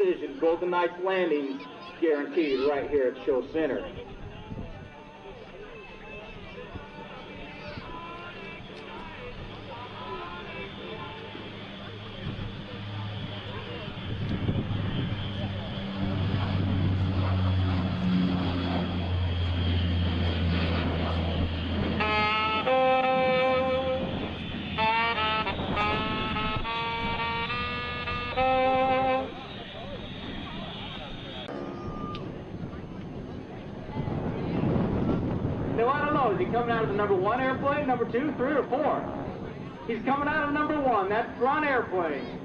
decision. Golden Knights landings guaranteed right here at Show Center. Is he coming out of the number 1 airplane, number 2, 3, or 4? He's coming out of number 1, that front airplane.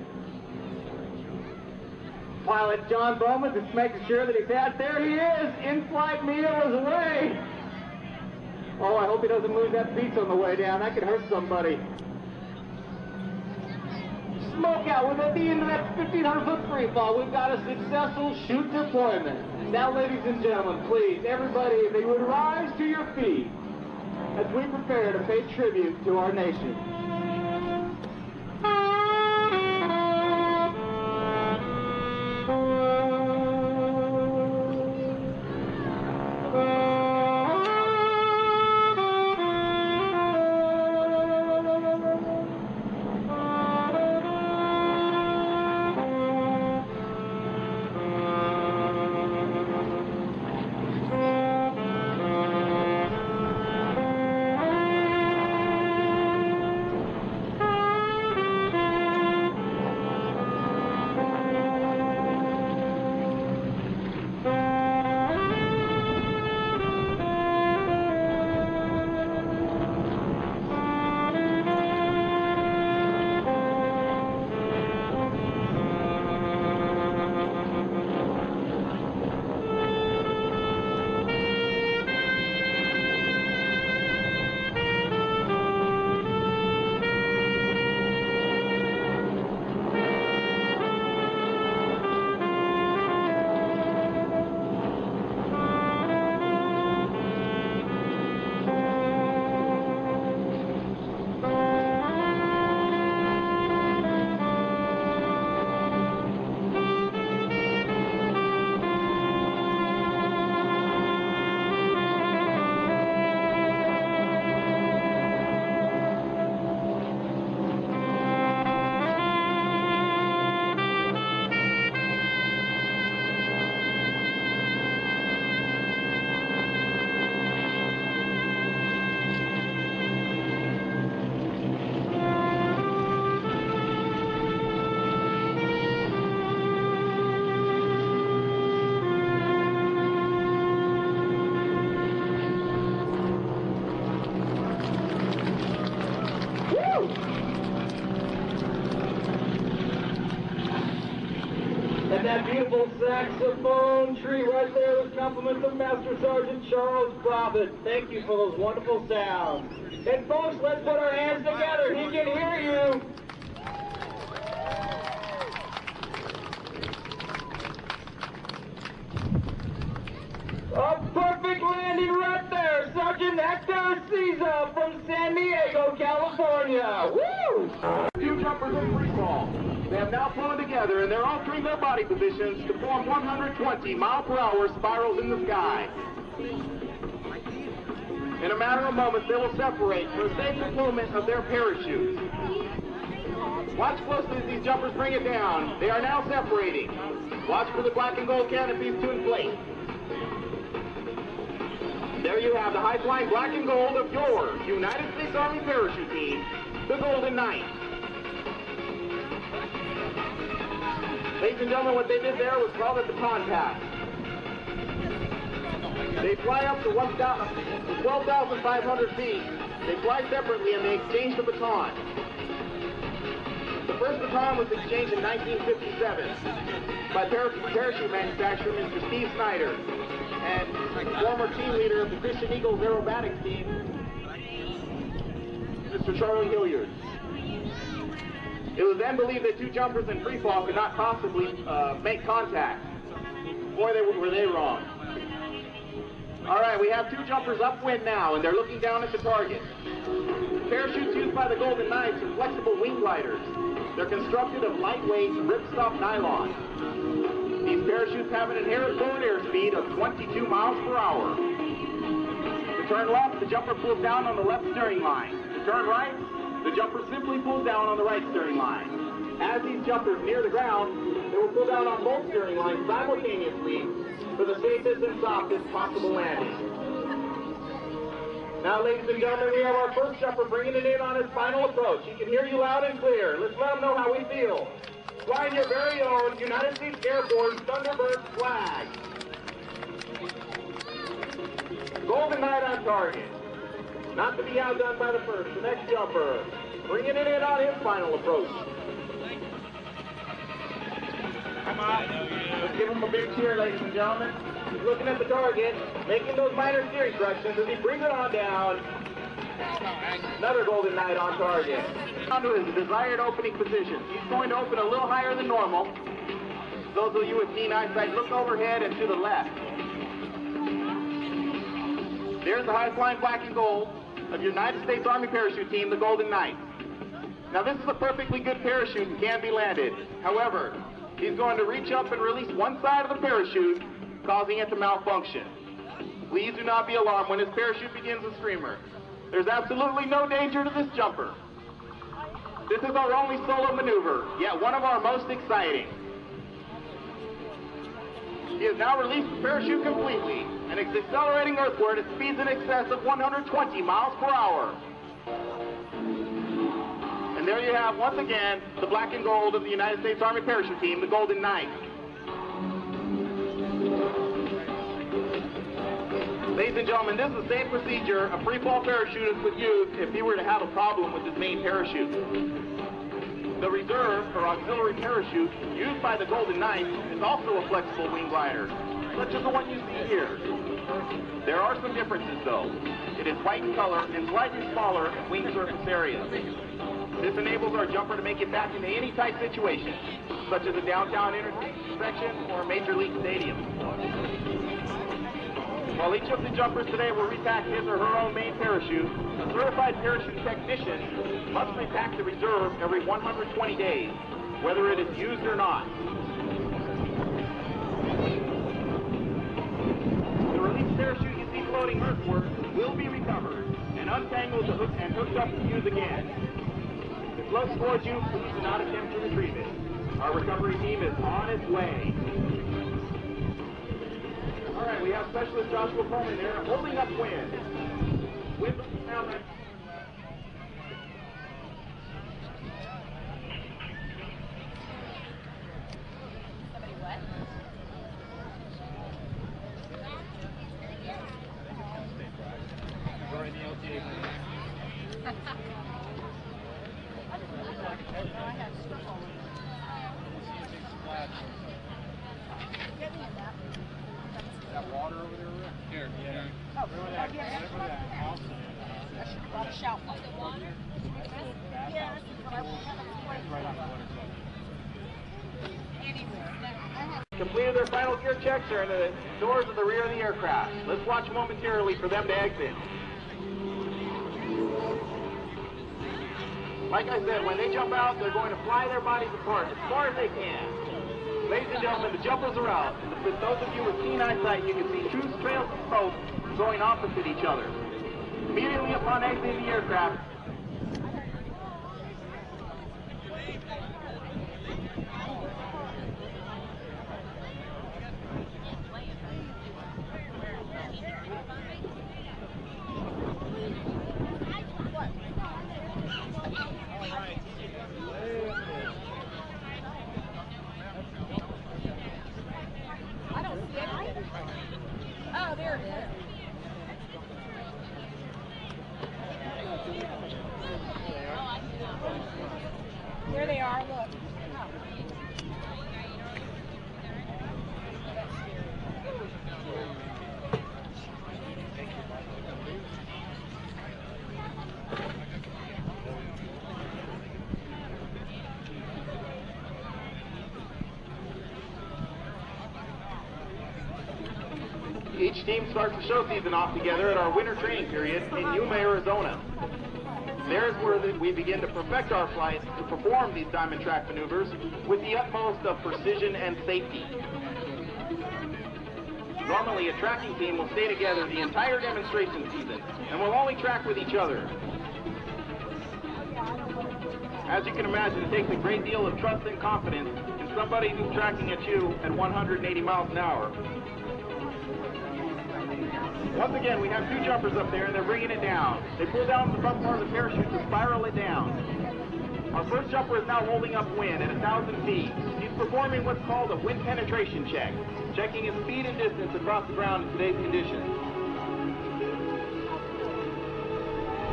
Pilot John Bowman just making sure that he's out. There he is, in-flight meal is away. Oh, I hope he doesn't lose that pizza on the way down. That could hurt somebody. Smoke out. We're at the end of that 1,500-foot free fall. We've got a successful chute deployment. Now, ladies and gentlemen, please, everybody, if they would rise to your feet as we prepare to pay tribute to our nation. And that beautiful saxophone tree right there was compliments of Master Sergeant Charles Profit. Thank you for those wonderful sounds. And folks, let's put our hands together. He can hear you. A perfect landing right there, Sergeant Hector Cisa from San Diego, California. Woo! Two jumpers in free fall. They have now flown together and they're altering their body positions to form 120-mile-per-hour spirals in the sky. In a matter of moments, they will separate for the safe deployment of their parachutes. Watch closely as these jumpers bring it down. They are now separating. Watch for the black and gold canopies to inflate. There you have the high-flying black and gold of your United States Army parachute team, the Golden Knights. Ladies and gentlemen, what they did there was called a baton pass. They fly up to 12,500 feet. They fly separately and they exchange the baton. The first baton was exchanged in 1957 by parachute manufacturer Mr. Steve Snyder and former team leader of the Christian Eagles aerobatics team, Mr. Charlie Hilliard. It was then believed that two jumpers in free fall could not possibly make contact. Boy, were they wrong. All right, we have two jumpers upwind now, and they're looking down at the target. The parachutes used by the Golden Knights are flexible wing gliders. They're constructed of lightweight ripstop nylon. parachutes have an inherent forward airspeed of 22 miles per hour. To turn left, the jumper pulls down on the left steering line. To turn right, the jumper simply pulls down on the right steering line. As these jumpers near the ground, they will pull down on both steering lines simultaneously for the safest and softest possible landing. Now, ladies and gentlemen, we have our first jumper bringing it in on his final approach. He can hear you loud and clear. Let's let him know how we feel. Flying your very own United States Air Force Thunderbird flag. Golden Knight on target. Not to be outdone by the first. The next jumper bringing it in on his final approach. Come on. Let's give him a big cheer, ladies and gentlemen. He's looking at the target, making those minor steering corrections as he brings it on down. Another Golden Knight on target. Down to his desired opening position. He's going to open a little higher than normal. Those of you with keen eyesight, look overhead and to the left. There's the high-flying black and gold of your United States Army parachute team, the Golden Knight. Now, this is a perfectly good parachute and can be landed. However, he's going to reach up and release one side of the parachute, causing it to malfunction. Please do not be alarmed when his parachute begins to streamer. There's absolutely no danger to this jumper. This is our only solo maneuver, yet one of our most exciting. He has now released the parachute completely and is accelerating earthward at speeds in excess of 120 miles per hour. And there you have, once again, the black and gold of the United States Army parachute team, the Golden Knight. Ladies and gentlemen, this is the same procedure a free-fall parachutist would use if he were to have a problem with his main parachute. The reserve, or auxiliary parachute, used by the Golden Knight is also a flexible wing glider, such as the one you see here. There are some differences, though. It is white in color and slightly smaller in wing surface area. This enables our jumper to make it back into any tight situation, such as a downtown intersection or a major league stadium. While each of the jumpers today will repack his or her own main parachute, a certified parachute technician must repack the reserve every 120 days, whether it is used or not. The released parachute you see floating earthward will be recovered and untangled and hooked up to use again. If floats towards you, please do not attempt to retrieve it. Our recovery team is on its way. All right, we have Specialist Joshua Coleman there, holding up wind. Wind now. Somebody what? That water over there, Rick? Here, yeah. Oh, yeah, that's I should have brought a shout. Was it water? Yeah, this is what I have Right on the water. anywhere. Completed their final gear checks are in the doors of the rear of the aircraft. Let's watch momentarily for them to exit. Like I said, when they jump out, they're going to fly their bodies apart as far as they can. Ladies and gentlemen, the jumpers are out. With those of you with keen eyesight, you can see two trails of smoke going opposite each other. Immediately upon exiting the aircraft, Oh, there it is. There they are, look. each team starts the show season off together at our winter training period in Yuma, Arizona. There's where we begin to perfect our flights to perform these diamond track maneuvers with the utmost of precision and safety. Normally, a tracking team will stay together the entire demonstration season and will only track with each other. As you can imagine, it takes a great deal of trust and confidence in somebody who's tracking at you at 180 miles an hour. Once again, we have two jumpers up there, and they're bringing it down. They pull down the front part of the parachute to spiral it down. Our first jumper is now holding up wind at 1,000 feet. He's performing what's called a wind penetration check, checking his speed and distance across the ground in today's conditions.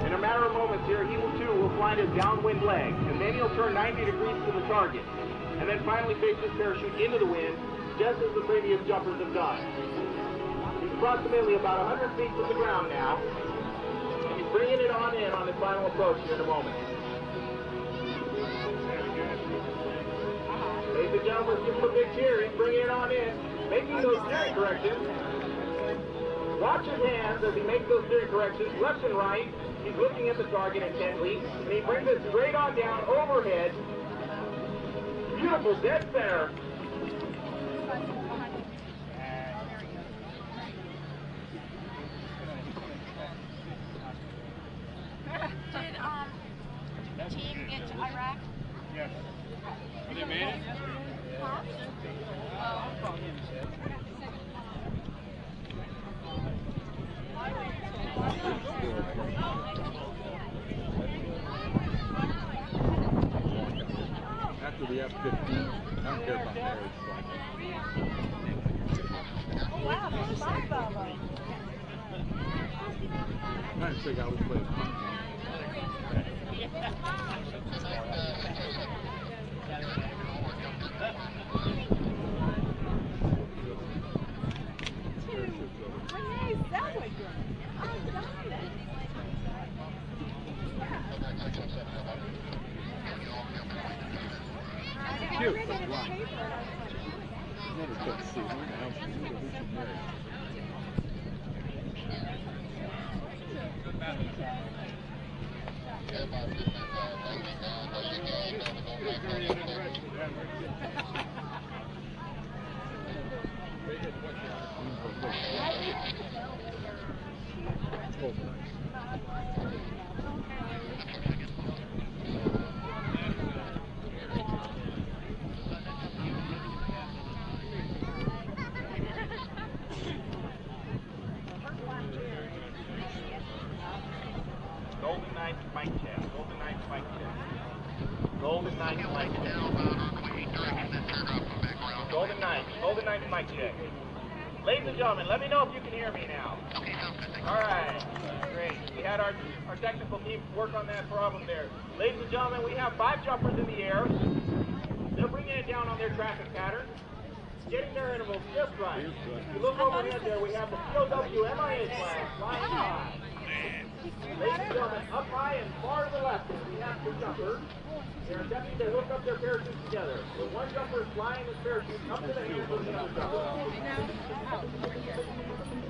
In a matter of moments here, he will find his downwind leg, and then he'll turn 90 degrees to the target, and then finally face his parachute into the wind, just as the previous jumpers have done. He's approximately about 100 feet from the ground now, and he's bringing it on in on his final approach here in a moment. Ladies and gentlemen, let's give him a big cheer. He's bringing it on in, making those steering corrections. Watch his hands as he makes those steering corrections, left and right. He's looking at the target intently, and he brings it straight on down overhead. Beautiful, dead center. Did team get to Iraq? Yes. Have they made it? Huh? After the F-15, I don't care about marriage. Oh wow, there's 5 of them. I'm not sure I always play cute, but blind. Never took to see Golden Knight mic check. Ladies and gentlemen, let me know if you can hear me now. All right, great. We had our technical team work on that problem there. Ladies and gentlemen, we have 5 jumpers in the air. They're bringing it down on their traffic pattern, getting their intervals just right. If you look overhead there, we have the POW MIA flag flying high. Ladies and gentlemen, up high and far to the left, we have 2 jumpers. They're attempting to hook up their parachutes together. The one jumper is flying his parachute up to the hands of the other jumper.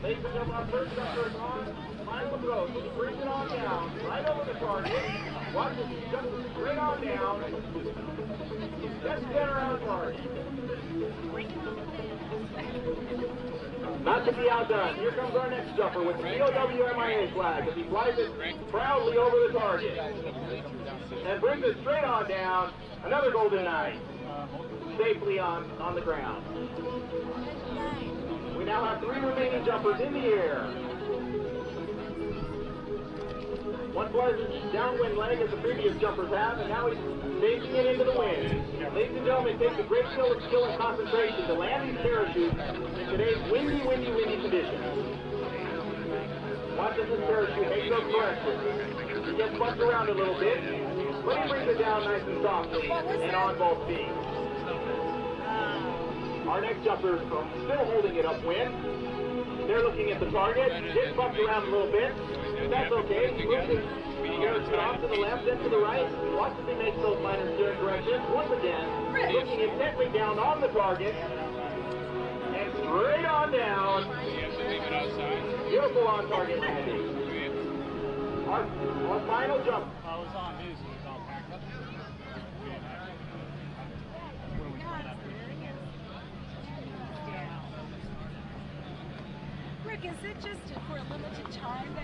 Ladies and gentlemen, our first jumper is on. Final approach. He brings it on down, right over the target. Watch it jump straight on down. Just center on target. Not to be outdone. Here comes our next jumper with the POW MIA flag as he flies it proudly over the target. And brings it straight on down. Another Golden Knight. Safely on the ground. We now have 3 remaining jumpers in the air. One flies his downwind leg as the previous jumpers have, and now he's taking it into the wind. Ladies and gentlemen, it takes a great deal of skill and concentration to land these parachutes in today's windy conditions. Watch as this parachute makes those corrections. He gets bumped around a little bit, but he brings it down nice and softly and on both feet. Our next jumper is still holding it upwind. They're looking at the target. Gets bumped around a little bit. That's okay. He moves his parachute off to the left and to the right. Watch as he makes those minor steering corrections. Once again, looking intently down on the target. And straight on down. Beautiful on target landing. Our final jump. I was on his, he was all packed up. Rick, is it just for a limited time that